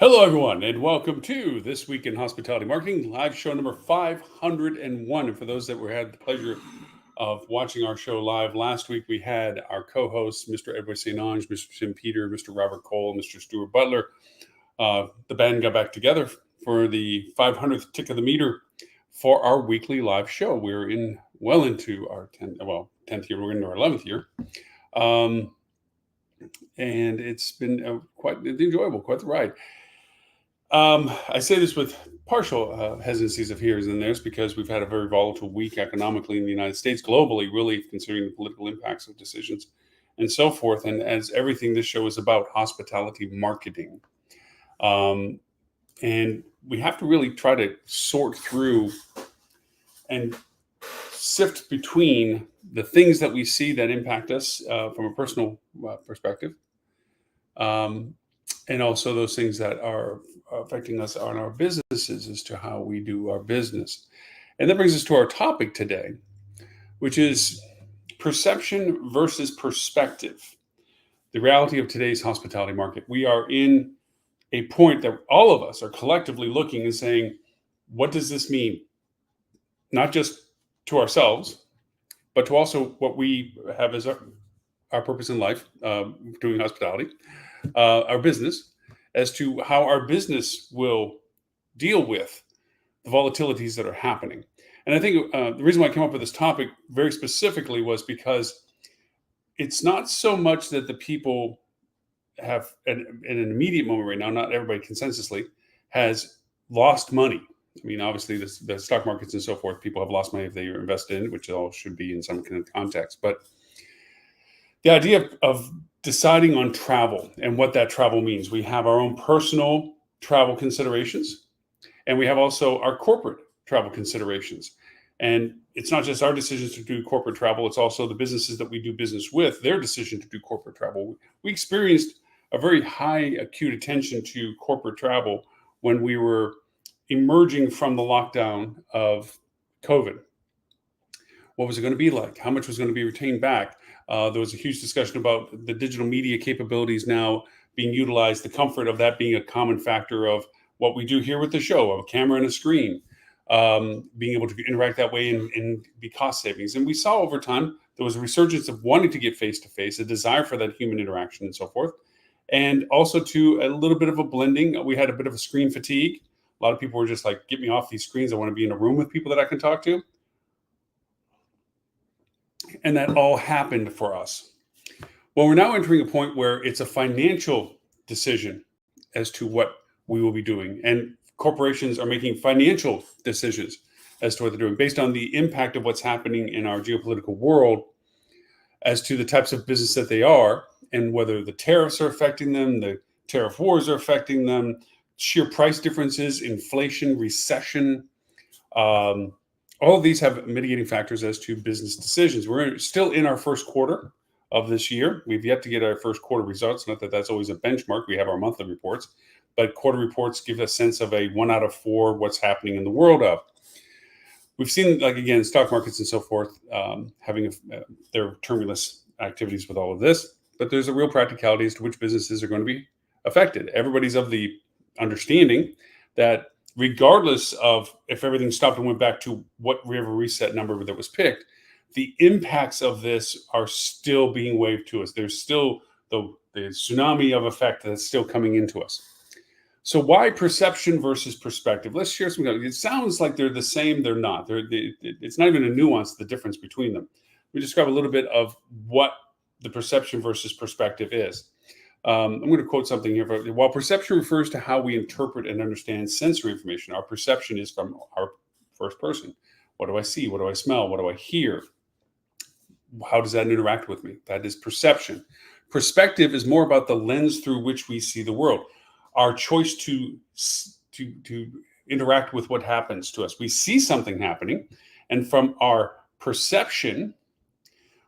Hello, everyone, and welcome to This Week in Hospitality Marketing, live show number 501. And for those that had the pleasure of watching our show live last week, we had our co-hosts, Mr. Edward St. Ange, Mr. Tim Peter, Mr. Robert Cole, Mr. Stuart Butler. The band got back together for the 500th tick of the meter for our weekly live show. We're well into our 10th year. We're into our 11th year. And it's been quite enjoyable, quite the ride. I say this with partial hesitancies of here's and there's because we've had a very volatile week economically in the United States, globally, really considering the political impacts of decisions and so forth. And as everything this show is about, hospitality marketing. And we have to really try to sort through and sift between the things that we see that impact us from a personal perspective. And also those things that are affecting us on our businesses as to how we do our business. And that brings us to our topic today, which is perception versus perspective. The reality of today's hospitality market. We are in a point that all of us are collectively looking and saying, what does this mean? Not just to ourselves, but to also what we have as our purpose in life, doing hospitality, our business, as to how our business will deal with the volatilities that are happening. And I think the reason why I came up with this topic very specifically was because it's not so much that the people have, in an immediate moment right now, not everybody consensusly, has lost money. I mean, obviously, the stock markets and so forth, people have lost money if they are invested in, which all should be in some kind of context. But the idea of deciding on travel and what that travel means. We have our own personal travel considerations, and we have also our corporate travel considerations. And it's not just our decisions to do corporate travel, it's also the businesses that we do business with, their decision to do corporate travel. We experienced a very high acute attention to corporate travel when we were emerging from the lockdown of COVID. What was it going to be like? How much was going to be retained back? There was a huge discussion about the digital media capabilities now being utilized, the comfort of that being a common factor of what we do here with the show, of a camera and a screen, being able to interact that way and be cost savings. And we saw over time, there was a resurgence of wanting to get face-to-face, a desire for that human interaction and so forth. And also to a little bit of a blending. We had a bit of a screen fatigue. A lot of people were just like, get me off these screens. I want to be in a room with people that I can talk to. And that all happened for us. Well, we're now entering a point where it's a financial decision as to what we will be doing. And corporations are making financial decisions as to what they're doing based on the impact of what's happening in our geopolitical world as to the types of business that they are and whether the tariffs are affecting them, the tariff wars are affecting them, sheer price differences, inflation, recession, all of these have mitigating factors as to business decisions. We're still in our first quarter of this year. We've yet to get our first quarter results. Not that that's always a benchmark. We have our monthly reports, but quarter reports give a sense of a 1 out of 4 what's happening in the world of. We've seen, like, again, stock markets and so forth having their turbulent activities with all of this, but there's a real practicality as to which businesses are going to be affected. Everybody's of the understanding that regardless of if everything stopped and went back to whatever reset number that was picked, the impacts of this are still being waved to us. There's still the tsunami of effect that's still coming into us. So why perception versus perspective? Let's share some. It sounds like they're the same. They're not. It's not even a nuance, the difference between them. We describe a little bit of what the perception versus perspective is. I'm going to quote something here. While perception refers to how we interpret and understand sensory information, our perception is from our first person. What do I see? What do I smell? What do I hear? How does that interact with me? That is perception. Perspective is more about the lens through which we see the world. Our choice to interact with what happens to us. We see something happening, and from our perception,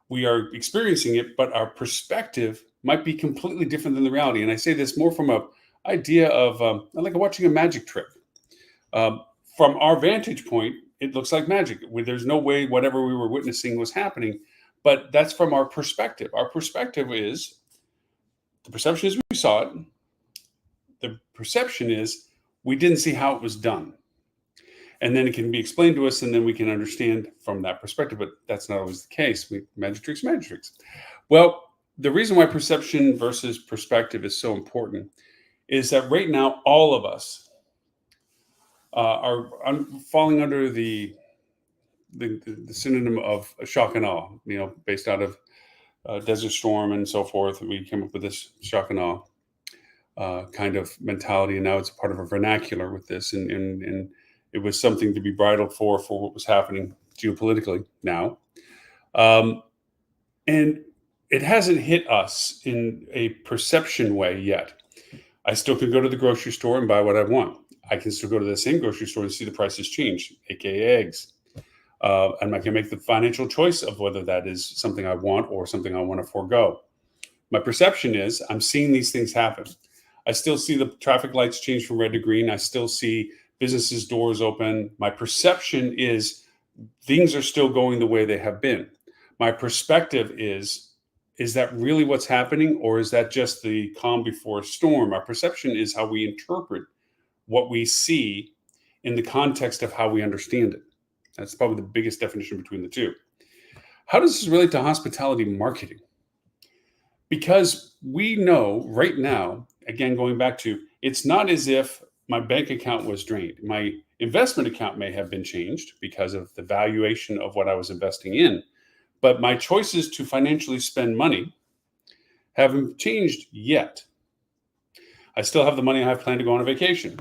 we are experiencing it, but our perspective might be completely different than the reality. And I say this more from an idea of like watching a magic trick. From our vantage point, it looks like magic. There's no way whatever we were witnessing was happening, but that's from our perspective. Our perspective is the perception as we saw it, the perception is we didn't see how it was done. And then it can be explained to us, and then we can understand from that perspective. But that's not always the case. Magic tricks. Well, the reason why perception versus perspective is so important is that right now, all of us are falling under the synonym of shock and awe, based out of Desert Storm and so forth. We came up with this shock and awe kind of mentality, and now it's part of a vernacular with this. And it was something to be bridled for what was happening geopolitically now. And it hasn't hit us in a perception way yet. I still can go to the grocery store and buy what I want. I can still go to the same grocery store and see the prices change, aka eggs. And I can make the financial choice of whether that is something I want or something I want to forego. My perception is I'm seeing these things happen. I still see the traffic lights change from red to green. I still see businesses' doors open. My perception is things are still going the way they have been. My perspective is that really what's happening, or is that just the calm before a storm? Our perception is how we interpret what we see in the context of how we understand it. That's probably the biggest definition between the two. How does this relate to hospitality marketing? Because we know right now, again, going back to, it's not as if my bank account was drained. My investment account may have been changed because of the valuation of what I was investing in, but my choices to financially spend money haven't changed yet. I still have the money I have planned to go on a vacation.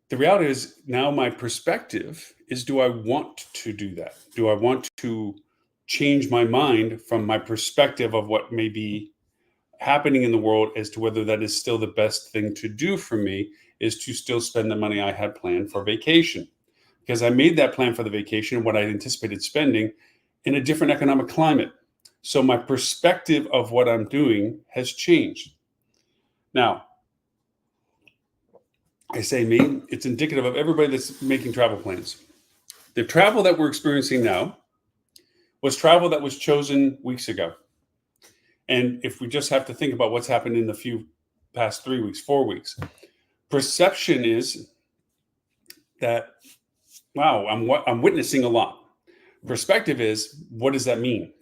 The reality is now my perspective is, do I want to do that? Do I want to change my mind from my perspective of what may be happening in the world as to whether that is still the best thing to do for me, is to still spend the money I had planned for vacation? Because I made that plan for the vacation, what I anticipated spending, in a different economic climate. So my perspective of what I'm doing has changed. Now, I say me, it's indicative of everybody that's making travel plans. The travel that we're experiencing now was travel that was chosen weeks ago. And if we just have to think about what's happened in the past 3 weeks, 4 weeks, perception is that, wow, I'm witnessing a lot. Perspective is, what does that mean?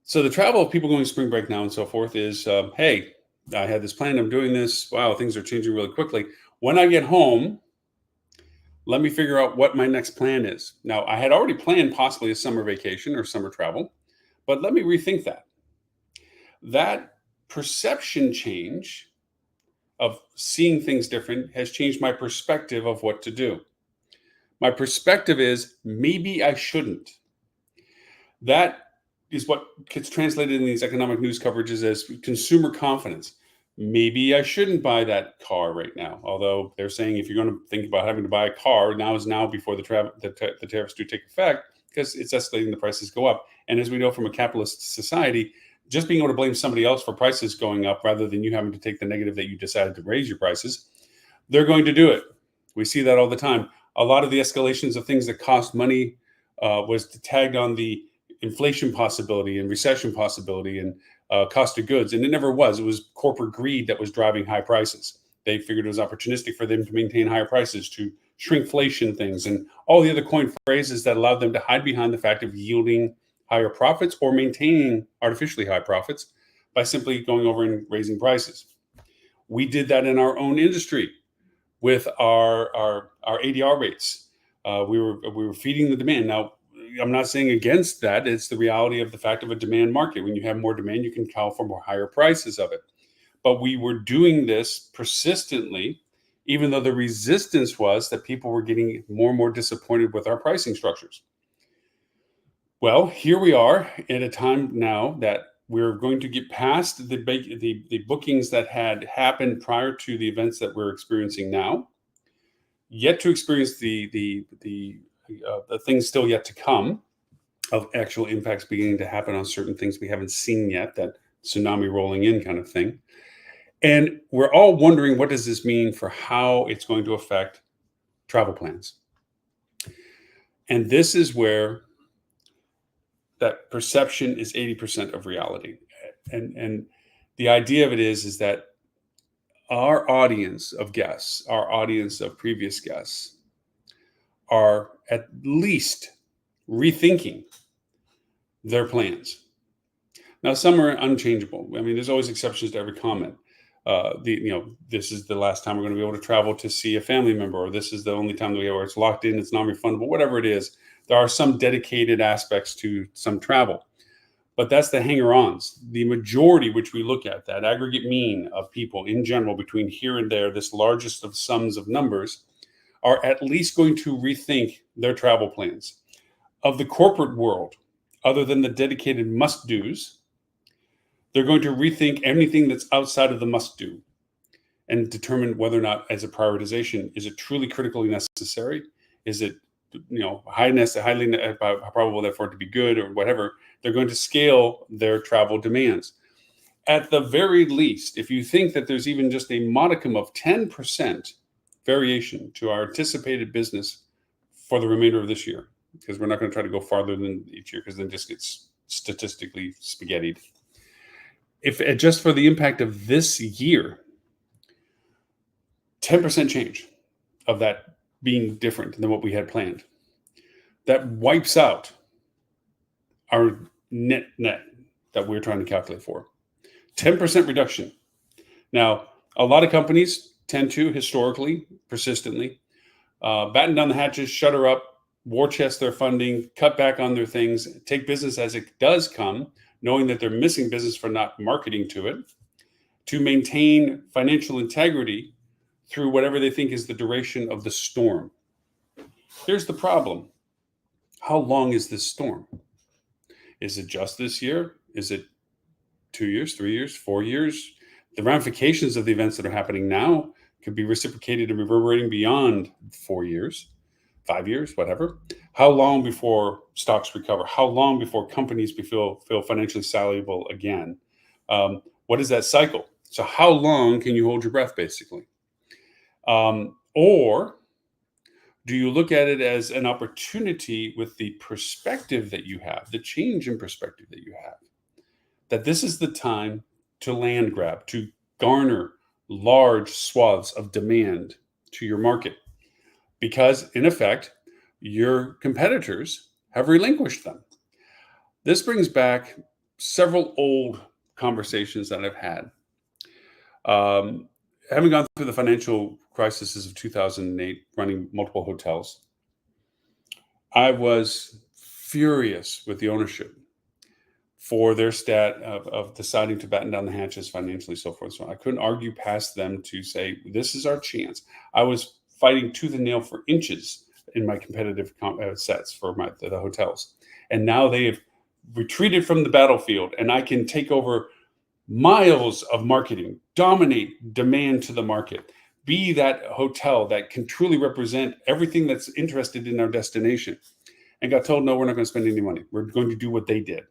So the travel of people going spring break now and so forth is, hey, I had this plan, I'm doing this. Wow, things are changing really quickly. When I get home, let me figure out what my next plan is. Now, I had already planned possibly a summer vacation or summer travel, but let me rethink that. That perception change of seeing things different has changed my perspective of what to do. My perspective is, maybe I shouldn't. That is what gets translated in these economic news coverages as consumer confidence. Maybe I shouldn't buy that car right now. Although they're saying if you're going to think about having to buy a car, now is now before the tariffs do take effect, because it's escalating, the prices go up. And as we know from a capitalist society, just being able to blame somebody else for prices going up rather than you having to take the negative that you decided to raise your prices, they're going to do it. We see that all the time. A lot of the escalations of things that cost money was tagged on the inflation possibility and recession possibility and cost of goods. And it never was. It was corporate greed that was driving high prices. They figured it was opportunistic for them to maintain higher prices, to shrinkflation things, and all the other coined phrases that allowed them to hide behind the fact of yielding higher profits or maintaining artificially high profits by simply going over and raising prices. We did that in our own industry with our ADR rates. We were feeding the demand. Now, I'm not saying against that. It's the reality of the fact of a demand market. When you have more demand, you can call for more higher prices of it. But we were doing this persistently, even though the resistance was that people were getting more and more disappointed with our pricing structures. Well, here we are at a time now that we're going to get past the bookings that had happened prior to the events that we're experiencing now, yet to experience the things still yet to come of actual impacts beginning to happen on certain things we haven't seen yet, that tsunami rolling in kind of thing. And we're all wondering, what does this mean for how it's going to affect travel plans? And this is where that perception is 80% of reality. And the idea of it is that our audience of guests, our audience of previous guests, are at least rethinking their plans. Now, some are unchangeable. I mean, there's always exceptions to every comment. This is the last time we're going to be able to travel to see a family member, or this is the only time that where it's locked in, it's non-refundable, whatever it is. There are some dedicated aspects to some travel, but that's the hanger-ons. The majority, which we look at, that aggregate mean of people in general between here and there, this largest of sums of numbers, are at least going to rethink their travel plans. Of the corporate world, other than the dedicated must-dos, they're going to rethink anything that's outside of the must-do and determine whether or not, as a prioritization, is it truly critically necessary? Is it highly probable for it to be good or whatever? They're going to scale their travel demands. At the very least, if you think that there's even just a modicum of 10% variation to our anticipated business for the remainder of this year, because we're not going to try to go farther than each year, because then it just gets statistically spaghettied. If just for the impact of this year, 10% change of that being different than what we had planned, that wipes out our net that we're trying to calculate for. 10% reduction. Now, a lot of companies tend to historically, persistently, batten down the hatches, shutter up, war chest their funding, cut back on their things, take business as it does come, knowing that they're missing business for not marketing to it, to maintain financial integrity through whatever they think is the duration of the storm. Here's the problem. How long is this storm? Is it just this year? Is it 2 years, 3 years, 4 years? The ramifications of the events that are happening now could be reciprocated and reverberating beyond 4 years, 5 years, whatever. How long before stocks recover? How long before companies feel financially salable again? What is that cycle? So how long can you hold your breath, basically? Or do you look at it as an opportunity with the perspective that you have, the change in perspective that you have, that this is the time to land grab, to garner large swaths of demand to your market? Because, in effect, your competitors have relinquished them. This brings back several old conversations that I've had. Having gone through the financial crises of 2008, running multiple hotels, I was furious with the ownership for their stat of deciding to batten down the hatches financially, so forth. So I couldn't argue past them to say, this is our chance. I was fighting tooth and nail for inches in my competitive sets for the hotels. And now they have retreated from the battlefield, and I can take over miles of marketing, dominate demand to the market, be that hotel that can truly represent everything that's interested in our destination. And got told, no, we're not going to spend any money. We're going to do what they did.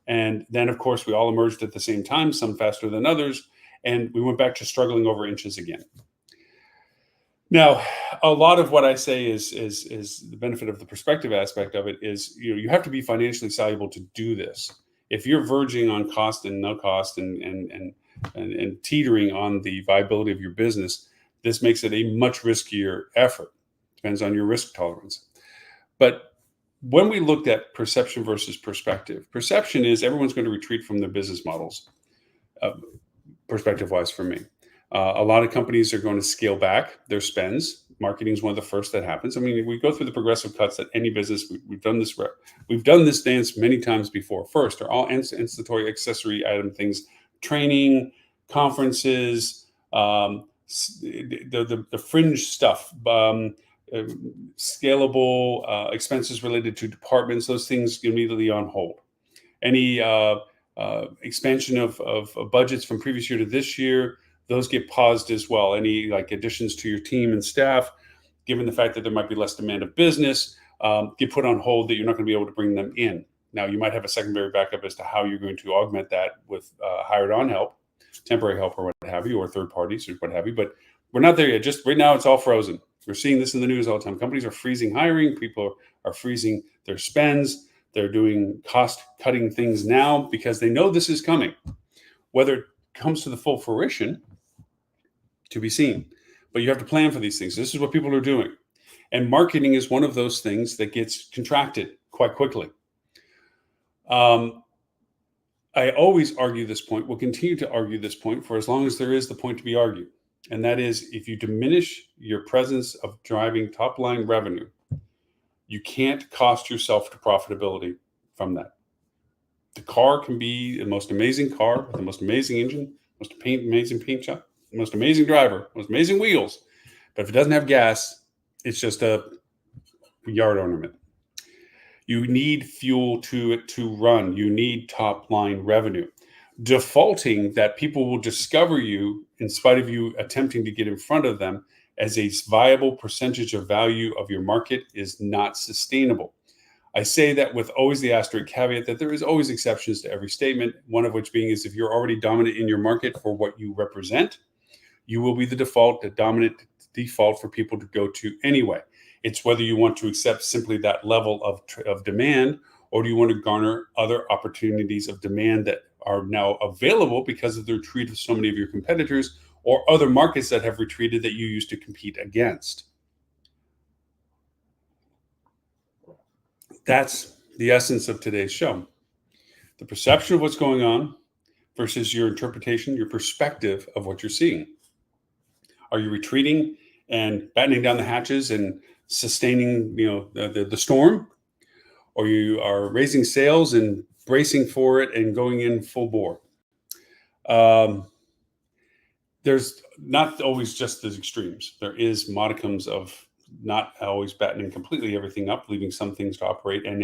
And then, of course, we all emerged at the same time, some faster than others, and we went back to struggling over inches again. Now, a lot of what I say is the benefit of the perspective aspect of it is, you have to be financially valuable to do this. If you're verging on cost and no cost and teetering on the viability of your business, this makes it a much riskier effort. Depends on your risk tolerance. But when we looked at perception versus perspective, perception is everyone's going to retreat from their business models, perspective-wise for me. A lot of companies are going to scale back their spends. Marketing is one of the first that happens. I mean, we go through the progressive cuts that any business. We've done this dance many times before. First are all ancillary accessory item things, training, conferences, the fringe stuff, scalable expenses related to departments. Those things immediately on hold. Any expansion of budgets from previous year to this year, those get paused as well. Any additions to your team and staff, given the fact that there might be less demand of business, get put on hold, that you're not going to be able to bring them in. Now, you might have a secondary backup as to how you're going to augment that with hired on help, temporary help or what have you, or third parties or what have you. But we're not there yet. Just right now, it's all frozen. We're seeing this in the news all the time. Companies are freezing hiring. People are freezing their spends. They're doing cost-cutting things now because they know this is coming. Whether it comes to the full fruition, to be seen. But you have to plan for these things. This is what people are doing. And marketing is one of those things that gets contracted quite quickly. I always argue this point, will continue to argue this point for as long as there is the point to be argued. And that is, if you diminish your presence of driving top line revenue, you can't cost yourself to profitability from that. The car can be the most amazing car with the most amazing engine, amazing paint job, the most amazing driver, most amazing wheels. But if it doesn't have gas, it's just a yard ornament. You need fuel to run. You need top line revenue. Defaulting that people will discover you in spite of you attempting to get in front of them as a viable percentage of value of your market is not sustainable. I say that with always the asterisk caveat that there is always exceptions to every statement, one of which being is if you're already dominant in your market for what you represent, you will be the dominant default for people to go to anyway. It's whether you want to accept simply that level of demand, or do you want to garner other opportunities of demand that are now available because of the retreat of so many of your competitors or other markets that have retreated that you used to compete against. That's the essence of today's show. The perception of what's going on versus your interpretation, your perspective of what you're seeing. Are you retreating and battening down the hatches and sustaining, the storm, or you are raising sails and bracing for it and going in full bore? There's not always just the extremes. There is modicums of not always battening completely everything up, leaving some things to operate and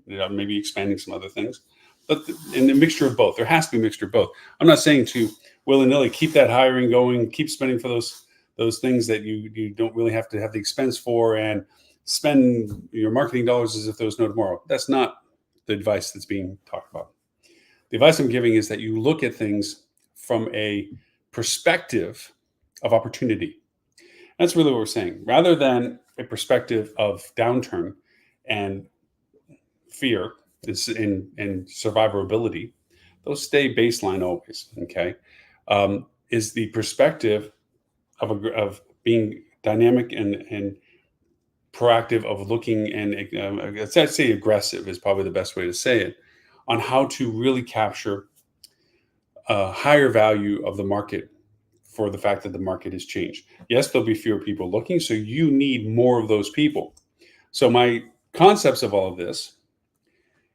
maybe expanding some other things. But in a mixture of both, there has to be a mixture of both. I'm not saying to willy-nilly keep that hiring going, keep spending for those things that you don't really have to have the expense for, and spend your marketing dollars as if there was no tomorrow. That's not the advice that's being talked about. The advice I'm giving is that you look at things from a perspective of opportunity. That's really what we're saying. Rather than a perspective of downturn and fear and survivability, those stay baseline always, okay? Is the perspective of being dynamic and proactive, of looking and I'd say aggressive is probably the best way to say it, on how to really capture a higher value of the market for the fact that the market has changed. Yes, there'll be fewer people looking, so you need more of those people. So my concepts of all of this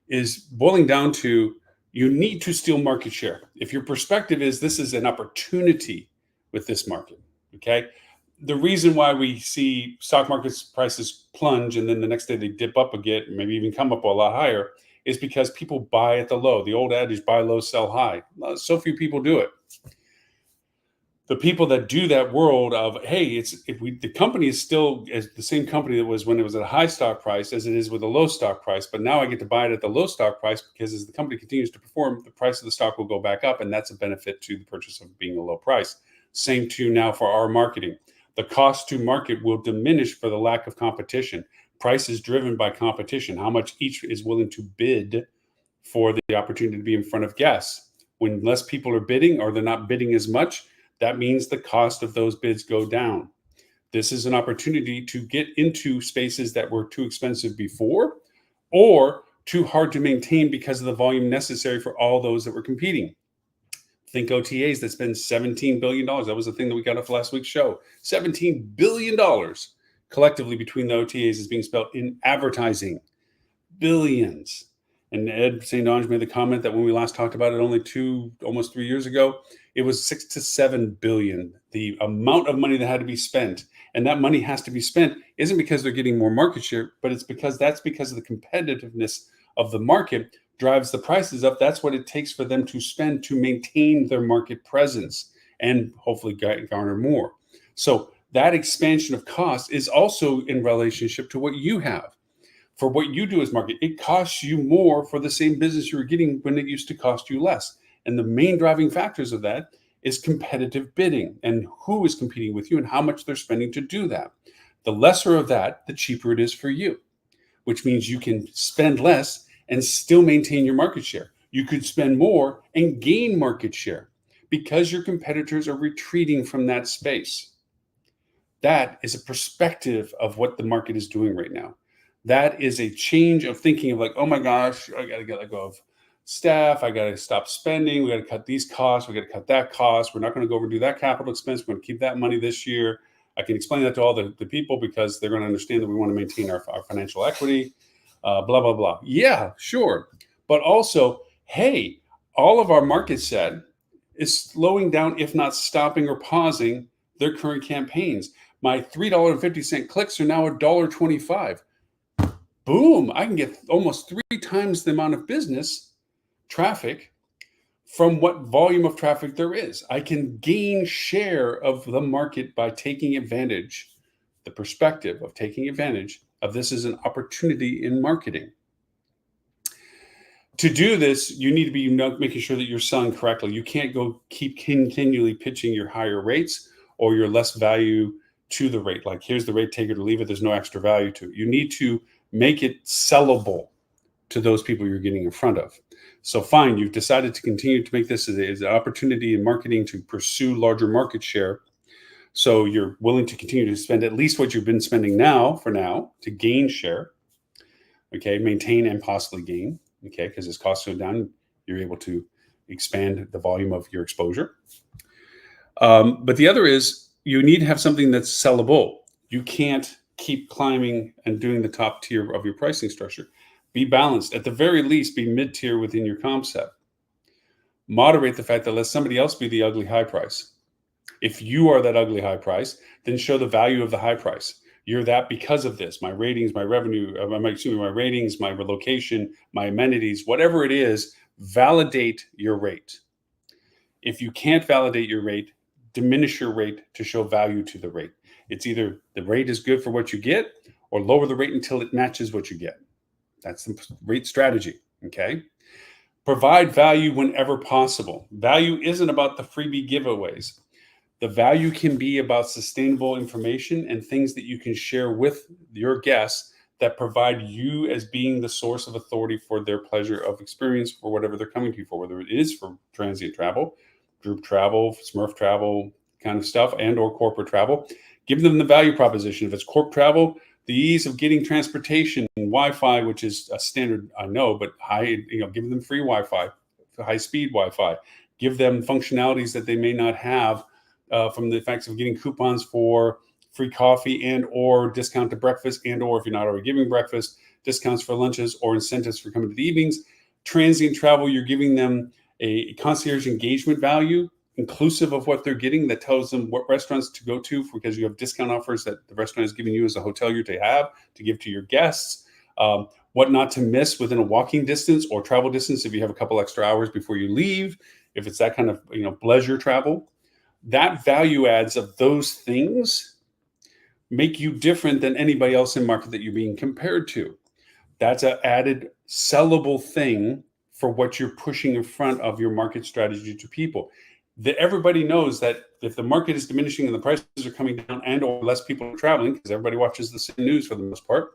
is boiling down to you need to steal market share. If your perspective is this is an opportunity with this market, okay? The reason why we see stock market prices plunge and then the next day they dip up again, maybe even come up a lot higher, is because people buy at the low. The old adage, buy low, sell high. So few people do it. The people that do that world of, hey, the company is still as the same company that was when it was at a high stock price as it is with a low stock price, but now I get to buy it at the low stock price because as the company continues to perform, the price of the stock will go back up, and that's a benefit to the purchase of being a low price. Same too now for our marketing. The cost to market will diminish for the lack of competition. Price is driven by competition, how much each is willing to bid for the opportunity to be in front of guests. When less people are bidding or they're not bidding as much, that means the cost of those bids go down. This is an opportunity to get into spaces that were too expensive before or too hard to maintain because of the volume necessary for all those that were competing. Think OTAs that spend $17 billion. That was the thing that we got off last week's show. $17 billion collectively between the OTAs is being spent in advertising. Billions. And Ed St. Onge made the comment that when we last talked about it almost 3 years ago, it was 6 to 7 billion, the amount of money that had to be spent. And that money has to be spent isn't because they're getting more market share, but it's because of the competitiveness of the market drives the prices up. That's what it takes for them to spend to maintain their market presence and hopefully garner more. So that expansion of cost is also in relationship to what you have. For what you do as market, it costs you more for the same business you were getting when it used to cost you less. And the main driving factors of that is competitive bidding and who is competing with you and how much they're spending to do that. The lesser of that, the cheaper it is for you, which means you can spend less and still maintain your market share. You could spend more and gain market share because your competitors are retreating from that space. That is a perspective of what the market is doing right now. That is a change of thinking of like, oh my gosh, I got to let go of staff. I got to stop spending. We got to cut these costs. We got to cut that cost. We're not going to go over and do that capital expense. We're going to keep that money this year. I can explain that to all the people because they're going to understand that we want to maintain our financial equity, blah, blah, blah. Yeah, sure. But also, hey, all of our market set is slowing down, if not stopping or pausing their current campaigns. My $3.50 clicks are now $1.25. Boom, I can get almost 3 times the amount of business traffic from what volume of traffic there is. I can gain share of the market by taking advantage, the perspective of taking advantage of this as an opportunity in marketing. To do this, you need to be making sure that you're selling correctly. You can't go keep continually pitching your higher rates or your less value to the rate. Like, here's the rate, take it or leave it. There's no extra value to it. You need to make it sellable to those people you're getting in front of. So fine, you've decided to continue to make this as an opportunity in marketing to pursue larger market share. So you're willing to continue to spend at least what you've been spending now to gain share. Okay, maintain and possibly gain. Okay, because as costs go down, you're able to expand the volume of your exposure. But the other is you need to have something that's sellable. You can't keep climbing and doing the top tier of your pricing structure. Be balanced. At the very least, be mid-tier within your comp set. Moderate the fact that let somebody else be the ugly high price. If you are that ugly high price, then show the value of the high price. You're that because of this. My ratings, my revenue, my ratings, my location, my amenities, whatever it is, validate your rate. If you can't validate your rate, diminish your rate to show value to the rate. It's either the rate is good for what you get or lower the rate until it matches what you get. That's the rate strategy, okay? Provide value whenever possible. Value isn't about the freebie giveaways. The value can be about sustainable information and things that you can share with your guests that provide you as being the source of authority for their pleasure of experience for whatever they're coming to you for, whether it is for transient travel, group travel, Smurf travel kind of stuff, and or corporate travel. Give them the value proposition. If it's corp travel, the ease of getting transportation, Wi-Fi, which is a standard, I know, but give them free Wi-Fi, high-speed Wi-Fi. Give them functionalities that they may not have from the effects of getting coupons for free coffee and or discount to breakfast and or if you're not already giving breakfast, discounts for lunches or incentives for coming to the evenings. Transient travel, you're giving them a concierge engagement value inclusive of what they're getting that tells them what restaurants to go to because you have discount offers that the restaurant is giving you as a hotelier to have to give to your guests, what not to miss within a walking distance or travel distance if you have a couple extra hours before you leave, if it's that kind of leisure travel. That value adds of those things make you different than anybody else in market that you're being compared to. That's an added sellable thing for what you're pushing in front of your market strategy to people. That everybody knows that if the market is diminishing and the prices are coming down and or less people are traveling, because everybody watches the same news for the most part,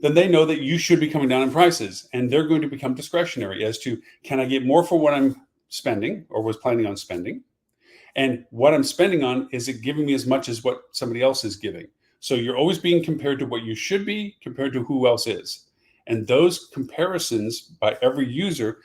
then they know that you should be coming down in prices and they're going to become discretionary as to, can I get more for what I'm spending or was planning on spending? And what I'm spending on, is it giving me as much as what somebody else is giving? So you're always being compared to what you should be compared to who else is. And those comparisons by every user,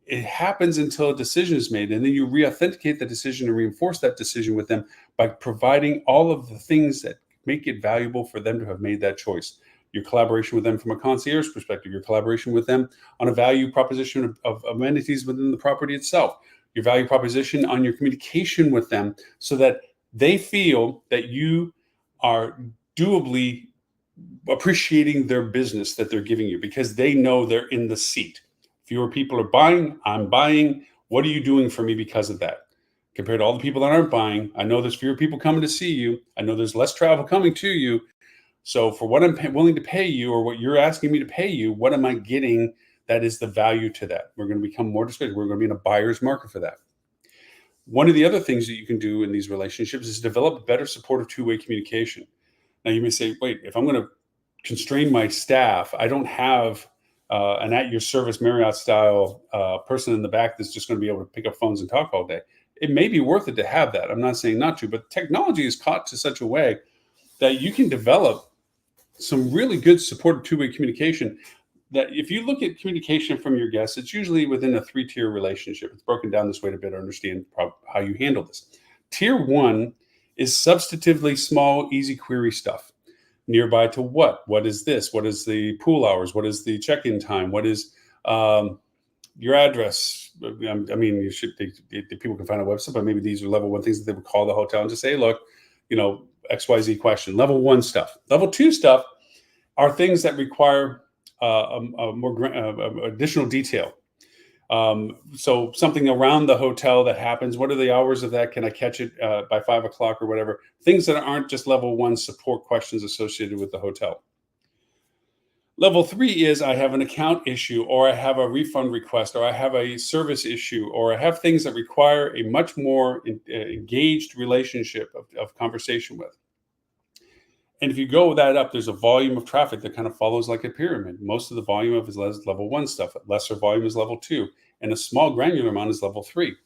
it happens until a decision is made. And then you re-authenticate the decision and reinforce that decision with them by providing all of the things that make it valuable for them to have made that choice. Your collaboration with them from a concierge perspective, your collaboration with them on a value proposition of amenities within the property itself, your value proposition on your communication with them so that they feel that you are doably appreciating their business that they're giving you because they know they're in the seat. Fewer people are buying, I'm buying. What are you doing for me because of that? Compared to all the people that aren't buying, I know there's fewer people coming to see you. I know there's less travel coming to you. So for what I'm willing to pay you or what you're asking me to pay you, what am I getting that is the value to that? We're going to become more discreet. We're going to be in a buyer's market for that. One of the other things that you can do in these relationships is develop better supportive two-way communication. Now you may say, wait, if I'm going to constrain my staff, I don't have an at your service Marriott style person in the back that's just going to be able to pick up phones and talk all day. It may be worth it to have that. I'm not saying not to, but technology is caught to such a way that you can develop some really good supported two-way communication. That if you look at communication from your guests, it's usually within a 3-tier relationship. It's broken down this way to better understand how you handle this. Tier 1 is substantively small, easy query stuff. Nearby to what? What is this? What is the pool hours? What is the check-in time? What is your address? I mean, you should. People can find a website, but maybe these are level 1 things that they would call the hotel and just say, look, XYZ question. Level 1 stuff. Level 2 stuff are things that require more additional detail. So something around the hotel that happens, what are the hours of that? Can I catch it by 5 o'clock or whatever? Things that aren't just level 1 support questions associated with the hotel. Level 3 is I have an account issue, or I have a refund request, or I have a service issue, or I have things that require a much more engaged relationship of conversation with. And if you go that up, there's a volume of traffic that kind of follows like a pyramid. Most of the volume of is level 1 stuff. Lesser volume is level 2. And a small granular amount is level 3.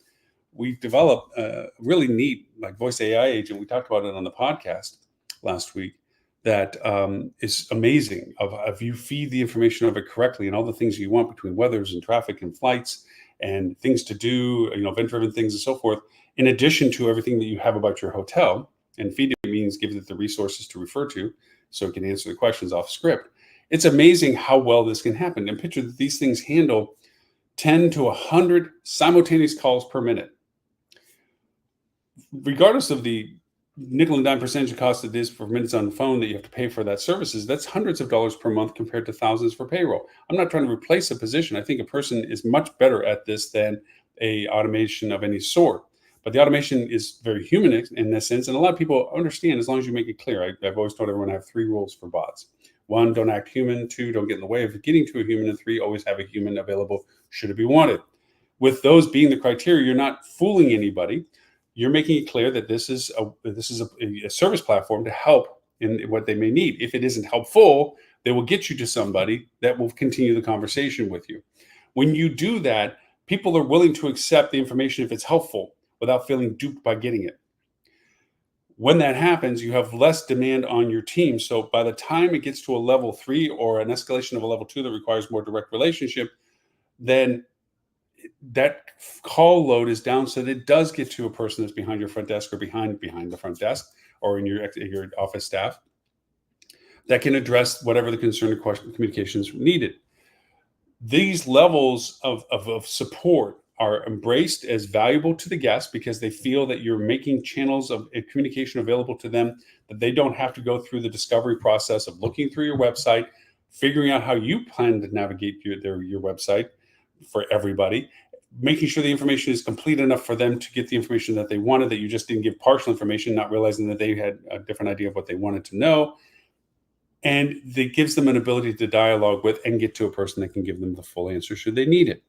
We've developed a really neat like voice AI agent. We talked about it on the podcast last week. That is amazing. If you feed the information of it correctly and all the things you want between weathers and traffic and flights and things to do, event-driven things and so forth, in addition to everything that you have about your hotel. And feed it means give it the resources to refer to so it can answer the questions off script. It's amazing how well this can happen. And picture that these things handle 10 to 100 simultaneous calls per minute. Regardless of the nickel and dime percentage of cost it is for minutes on the phone that you have to pay for that services, that's hundreds of dollars per month compared to thousands for payroll. I'm not trying to replace a position. I think a person is much better at this than a automation of any sort. But the automation is very human in this sense. And a lot of people understand as long as you make it clear. I've always told everyone I have 3 rules for bots. 1, don't act human. 2, don't get in the way of getting to a human. And 3, always have a human available should it be wanted. With those being the criteria, you're not fooling anybody. You're making it clear that this is a service platform to help in what they may need. If it isn't helpful, they will get you to somebody that will continue the conversation with you. When you do that, people are willing to accept the information if it's helpful, without feeling duped by getting it. When that happens, you have less demand on your team. So by the time it gets to a level 3 or an escalation of a level 2 that requires more direct relationship, then that call load is down so that it does get to a person that's behind your front desk or behind the front desk or in your office staff that can address whatever the concern or question communications needed. These levels of support are embraced as valuable to the guests because they feel that you're making channels of communication available to them, that they don't have to go through the discovery process of looking through your website, figuring out how you plan to navigate your website for everybody, making sure the information is complete enough for them to get the information that they wanted, that you just didn't give partial information, not realizing that they had a different idea of what they wanted to know. And it gives them an ability to dialogue with and get to a person that can give them the full answer should they need it.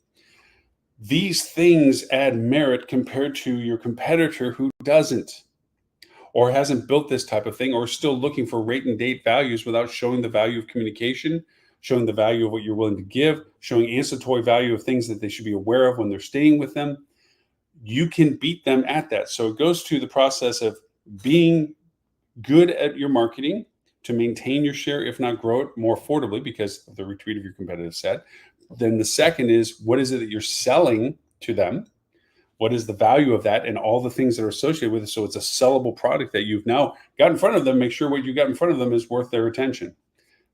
These things add merit compared to your competitor who doesn't or hasn't built this type of thing or is still looking for rate and date values without showing the value of communication, showing the value of what you're willing to give, showing ancillary value of things that they should be aware of when they're staying with them. You can beat them at that. So it goes to the process of being good at your marketing to maintain your share, if not grow it more affordably because of the retreat of your competitive set. Then the second is, what is it that you're selling to them? What is the value of that and all the things that are associated with it? So it's a sellable product that you've now got in front of them. Make sure what you got in front of them is worth their attention.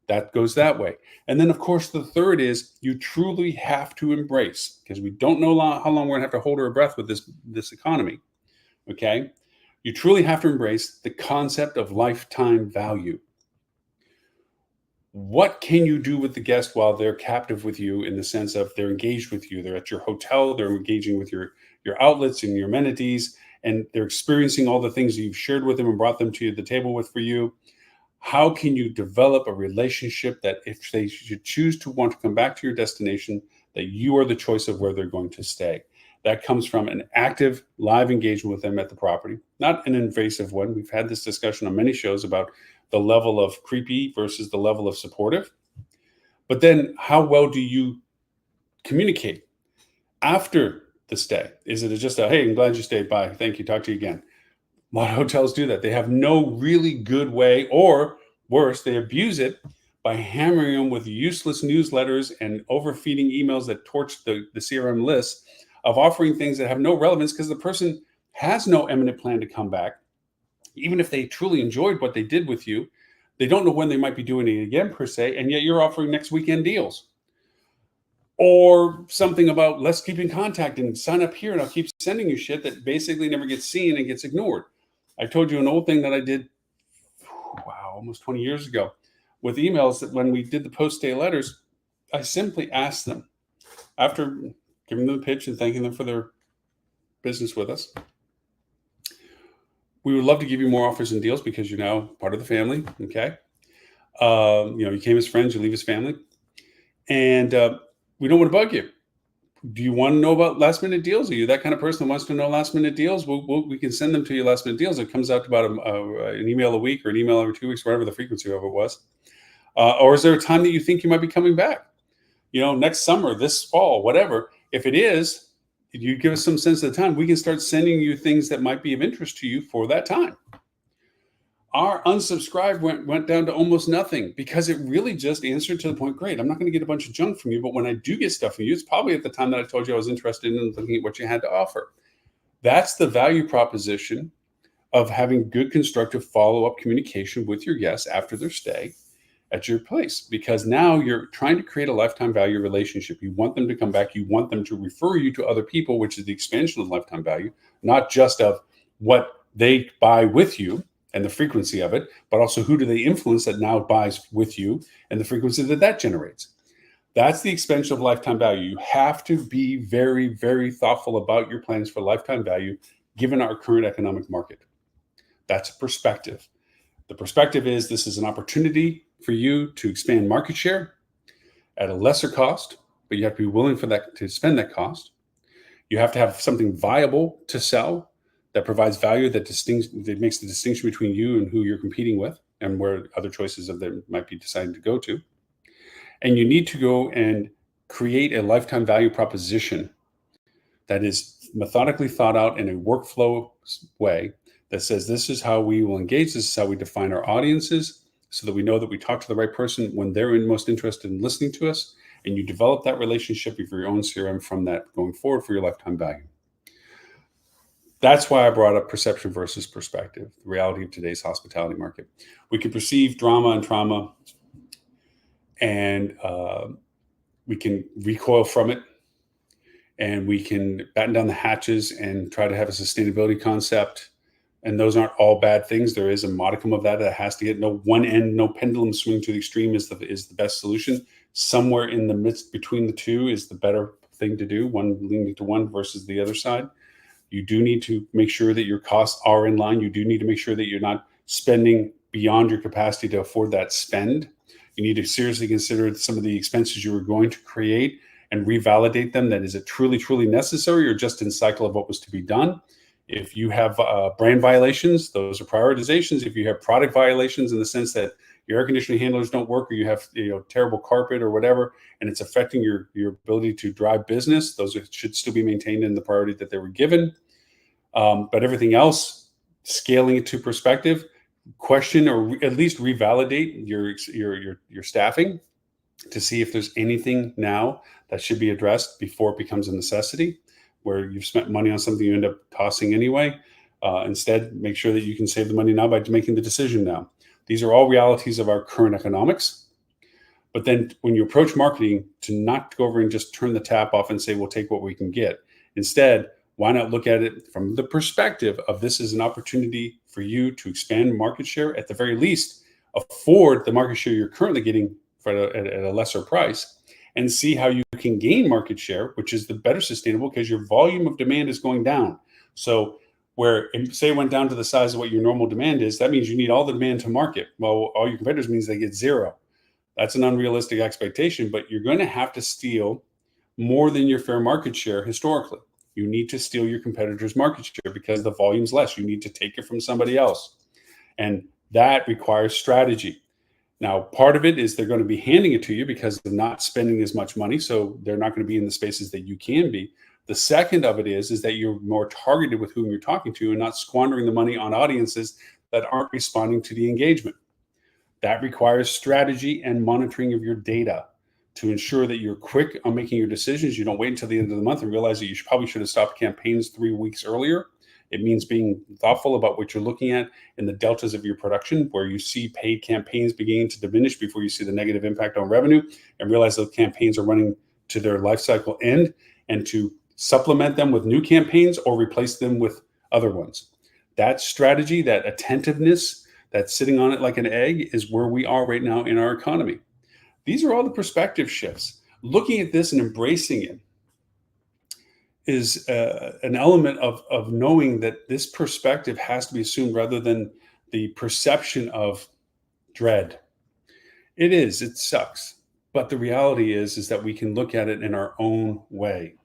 That goes that way. And then, of course, the third is you truly have to embrace, because we don't know how long we're going to have to hold our breath with this economy, okay? You truly have to embrace the concept of lifetime value. What can you do with the guest while they're captive with you in the sense of they're engaged with you? They're at your hotel, they're engaging with your outlets and your amenities, and they're experiencing all the things that you've shared with them and brought them to the table with for you. How can you develop a relationship that if they should choose to want to come back to your destination, that you are the choice of where they're going to stay? That comes from an active live engagement with them at the property, not an invasive one. We've had this discussion on many shows about the level of creepy versus the level of supportive. But then how well do you communicate after the stay? Is it just a, hey, I'm glad you stayed, bye, thank you, talk to you again? A lot of hotels do that. They have no really good way, or worse, they abuse it by hammering them with useless newsletters and overfeeding emails that torch the CRM list of offering things that have no relevance because the person has no imminent plan to come back. Even if they truly enjoyed what they did with you, they don't know when they might be doing it again per se, and yet you're offering next weekend deals. Or something about let's keep in contact and sign up here and I'll keep sending you shit that basically never gets seen and gets ignored. I told you an old thing that I did, wow, almost 20 years ago with emails, that when we did the post-stay letters, I simply asked them, after giving them the pitch and thanking them for their business with us, we would love to give you more offers and deals because you're now part of the family, okay? You came as friends, you leave as family. And we don't want to bug you. Do you want to know about last minute deals? Are you that kind of person that wants to know last minute deals? We can send them to you last minute deals. It comes out to about an email a week or an email every 2 weeks, whatever the frequency of it was. Or is there a time that you think you might be coming back? Next summer, this fall, whatever. If it is, you give us some sense of the time, we can start sending you things that might be of interest to you for that time. Our unsubscribe went down to almost nothing because it really just answered to the point, great, I'm not going to get a bunch of junk from you, but when I do get stuff from you, it's probably at the time that I told you I was interested in looking at what you had to offer. That's the value proposition of having good constructive follow-up communication with your guests after their stay at your place, because now you're trying to create a lifetime value relationship. You want them to come back. You want them to refer you to other people, which is the expansion of lifetime value, not just of what they buy with you and the frequency of it, but also who do they influence that now buys with you and the frequency that generates. That's the expansion of lifetime value. You have to be very, very thoughtful about your plans for lifetime value, given our current economic market. That's a perspective. The perspective is this is an opportunity for you to expand market share at a lesser cost, but you have to be willing to spend that cost. You have to have something viable to sell that provides value that makes the distinction between you and who you're competing with and where other choices of them might be deciding to go to. And you need to go and create a lifetime value proposition that is methodically thought out in a workflow way that says this is how we will engage, this is how we define our audiences, so that we know that we talk to the right person when they're most interested in listening to us, and you develop that relationship with your own CRM from that going forward for your lifetime value. That's why I brought up perception versus perspective, the reality of today's hospitality market. We can perceive drama and trauma, and we can recoil from it, and we can batten down the hatches and try to have a sustainability concept. And those aren't all bad things. There is a modicum of that has to get no one end, no pendulum swing to the extreme is the best solution. Somewhere in the midst between the two is the better thing to do, one leaning to one versus the other side. You do need to make sure that your costs are in line. You do need to make sure that you're not spending beyond your capacity to afford that spend. You need to seriously consider some of the expenses you were going to create and revalidate them. That is it truly, truly necessary or just in cycle of what was to be done? If you have brand violations, those are prioritizations. If you have product violations in the sense that your air conditioning handlers don't work, or you have terrible carpet or whatever, and it's affecting your ability to drive business, those should still be maintained in the priority that they were given. But everything else, scaling it to perspective, question or at least revalidate your staffing to see if there's anything now that should be addressed before it becomes a necessity, where you've spent money on something you end up tossing anyway. Instead, make sure that you can save the money now by making the decision now. These are all realities of our current economics. But then when you approach marketing, to not go over and just turn the tap off and say, we'll take what we can get. Instead, why not look at it from the perspective of this is an opportunity for you to expand market share, at the very least, afford the market share you're currently getting at a lesser price, and see how you can gain market share, which is the better sustainable because your volume of demand is going down. So where, say, it went down to the size of what your normal demand is, that means you need all the demand to market. Well, all your competitors means they get zero. That's an unrealistic expectation, but you're going to have to steal more than your fair market share historically. You need to steal your competitors' market share because the volume's less. You need to take it from somebody else. And that requires strategy. Now, part of it is they're going to be handing it to you because they're not spending as much money, so they're not going to be in the spaces that you can be. The second of it is that you're more targeted with whom you're talking to and not squandering the money on audiences that aren't responding to the engagement. That requires strategy and monitoring of your data to ensure that you're quick on making your decisions. You don't wait until the end of the month and realize that you probably should have stopped campaigns 3 weeks earlier. It means being thoughtful about what you're looking at in the deltas of your production, where you see paid campaigns beginning to diminish before you see the negative impact on revenue, and realize those campaigns are running to their life cycle end, and to supplement them with new campaigns or replace them with other ones. That strategy, that attentiveness, that sitting on it like an egg, is where we are right now in our economy. These are all the perspective shifts. Looking at this and embracing it is an element of knowing that this perspective has to be assumed rather than the perception of dread. It sucks. But the reality is that we can look at it in our own way.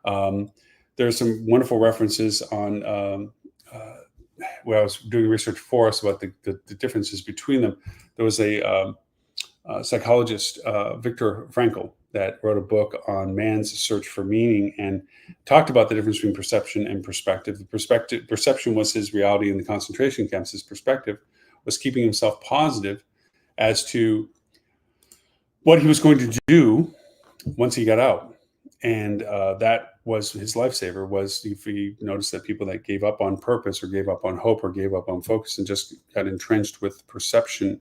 There are some wonderful references on where I was doing research for us about the differences between them. There was a psychologist, Viktor Frankl, that wrote a book on man's search for meaning and talked about the difference between perception and perspective. Perception was his reality in the concentration camps. His perspective was keeping himself positive as to what he was going to do once he got out. And that was his lifesaver, was if he noticed that people that gave up on purpose or gave up on hope or gave up on focus and just got entrenched with perception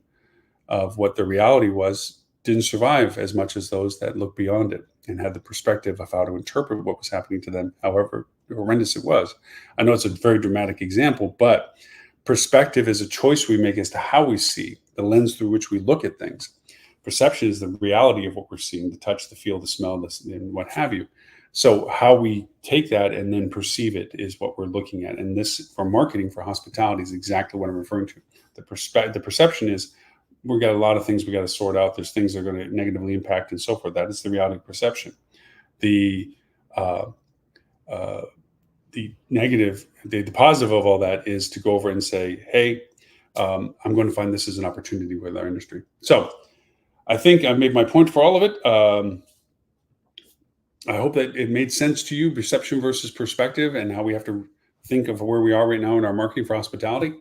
of what the reality was, didn't survive as much as those that looked beyond it and had the perspective of how to interpret what was happening to them, however horrendous it was. I know it's a very dramatic example, but perspective is a choice we make as to how we see, the lens through which we look at things. Perception is the reality of what we're seeing, the touch, the feel, the smell, and what have you. So how we take that and then perceive it is what we're looking at. And this, for marketing, for hospitality, is exactly what I'm referring to. The perception is, we've got a lot of things we got to sort out. There's things that are going to negatively impact and so forth. That is the reality of perception. The negative, the positive of all that is to go over and say, hey, I'm going to find this as an opportunity with our industry. So I think I've made my point for all of it. I hope that it made sense to you, perception versus perspective, and how we have to think of where we are right now in our marketing for hospitality.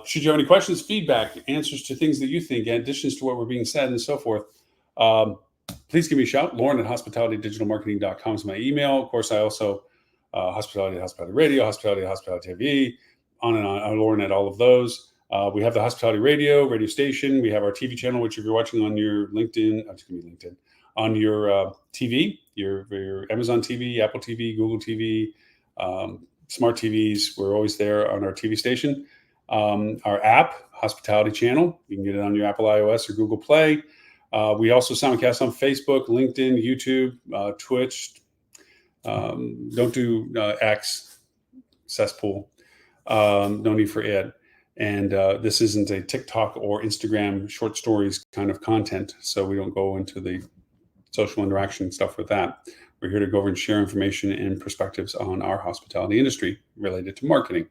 Should you have any questions, feedback, answers to things that you think, additions to what we're being said and so forth, please give me a shout. Lauren@hospitalitydigitalmarketing.com is my email. Of course, I also hospitality radio, hospitality TV, on and on. Lauren at all of those. We have the hospitality radio station. We have our TV channel, which if you're watching on your LinkedIn, on your TV, your Amazon TV, Apple TV, Google TV, smart TVs, we're always there on our TV station. Our app, Hospitality Channel, you can get it on your Apple iOS or Google Play. We also simulcast on Facebook, LinkedIn, YouTube, Twitch. Don't do X, cesspool. No need for it. And this isn't a TikTok or Instagram short stories kind of content, so we don't go into the social interaction stuff with that. We're here to go over and share information and perspectives on our hospitality industry related to marketing.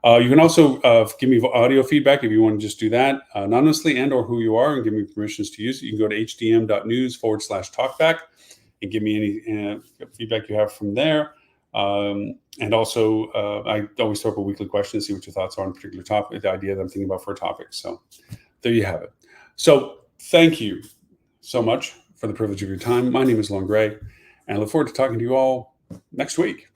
You can also give me audio feedback if you want to just do that anonymously and or who you are and give me permissions to use it. You can go to hdm.news/talkback and give me any feedback you have from there. And also, I always throw up a weekly question to see what your thoughts are on a particular topic, the idea that I'm thinking about for a topic. So there you have it. So thank you so much for the privilege of your time. My name is Lauren Gray, and I look forward to talking to you all next week.